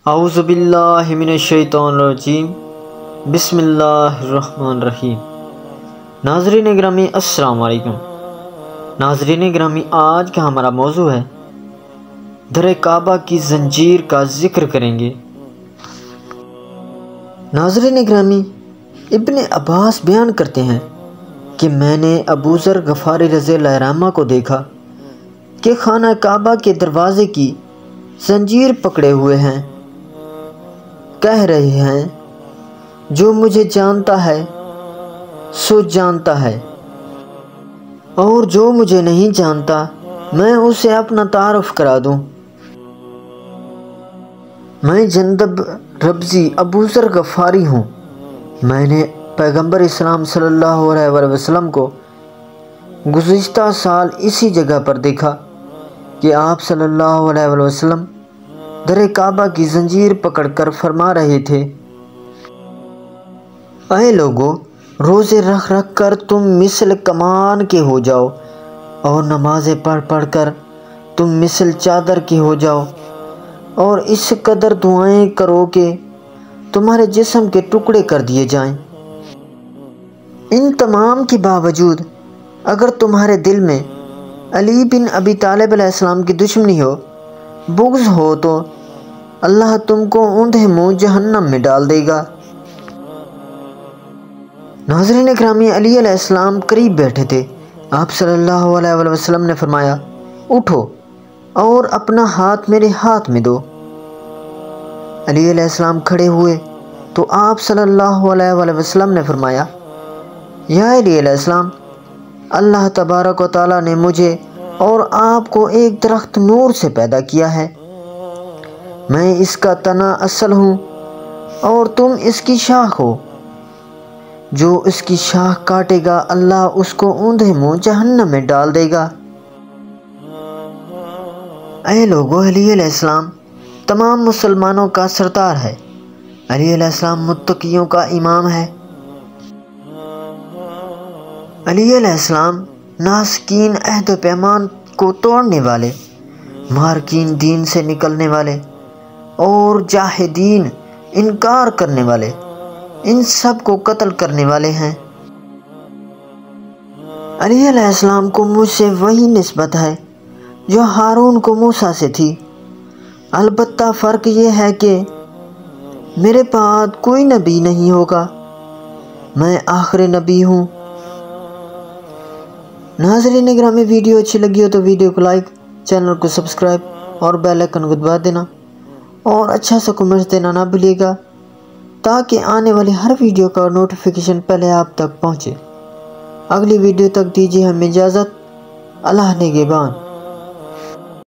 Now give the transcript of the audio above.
اعوذ باللہ من الشیطان الرجیم، بسم اللہ الرحمن الرحیم۔ ناظرین گرامی السلام علیکم۔ ناظرین گرامی، آج کا ہمارا موضوع ہے در کعبہ کی زنجیر کا ذکر کریں گے۔ ناظرین گرامی، ابن عباس بیان کرتے ہیں کہ میں نے ابو ذر غفاری رضی اللہ عنہ کو دیکھا کہ خانہ کعبہ کے دروازے کی زنجیر پکڑے ہوئے ہیں، کہہ رہے ہیں جو مجھے جانتا ہے سو جانتا ہے، اور جو مجھے نہیں جانتا میں اسے اپنا تعارف کرا دوں۔ میں جندب ربضی ابو ذر غفاری ہوں۔ میں نے پیغمبر اسلام صلی اللہ علیہ وآلہ وسلم کو گزشتہ سال اسی جگہ پر دیکھا کہ آپ صلی اللہ علیہ وآلہ وسلم در کعبہ کی زنجیر پکڑ کر فرما رہے تھے، اے لوگو، روزے رکھ رکھ کر تم مثل کمان کے ہو جاؤ، اور نمازیں پڑھ پڑھ کر تم مثل چادر کے ہو جاؤ، اور اس قدر دعائیں کرو کہ تمہارے جسم کے ٹکڑے کر دیے جائیں۔ ان تمام کے باوجود اگر تمہارے دل میں علی بن ابی طالب علیہ السلام کی دشمنی ہو، بغض ہو، تو اللہ تم کو اوندھے منہ جہنم میں ڈال دے گا۔ ناظرین اکرامی، علی علیہ السلام قریب بیٹھے تھے۔ آپ صلی اللہ علیہ وآلہ وسلم نے فرمایا، اٹھو اور اپنا ہاتھ میرے ہاتھ میں دو۔ علی علیہ السلام کھڑے ہوئے تو آپ صلی اللہ علیہ وآلہ وسلم نے فرمایا، یا علی علیہ السلام، اللہ تبارک و تعالیٰ نے مجھے اور آپ کو ایک درخت نور سے پیدا کیا ہے، میں اس کا تنا اصل ہوں اور تم اس کی شاخ ہو۔ جو اس کی شاخ کاٹے گا اللہ اس کو اوندھے منہ جہنم میں ڈال دے گا۔ اے لوگو، علی علیہ السلام تمام مسلمانوں کا سردار ہے۔ علی علیہ السلام متقیوں کا امام ہے۔ علی علیہ السلام ناسکین عہد و پیمان کو توڑنے والے، مارکین دین سے نکلنے والے، اور جاہدین انکار کرنے والے، ان سب کو قتل کرنے والے ہیں۔ علی علیہ السلام کو مجھ سے وہی نسبت ہے جو ہارون کو موسیٰ سے تھی، البتہ فرق یہ ہے کہ میرے بعد کوئی نبی نہیں ہوگا، میں آخری نبی ہوں۔ ناظرین گرامی، ویڈیو اچھی لگی ہو تو ویڈیو کو لائک، چینل کو سبسکرائب اور بیل آئیکن کو دبا دینا، اور اچھا سا کمنٹ دینا نہ بھولیے گا تاکہ آنے والی ہر ویڈیو کا نوٹیفیکیشن پہلے آپ تک پہنچے۔ اگلی ویڈیو تک دیجیے ہمیں اجازت۔ اللہ نگہبان۔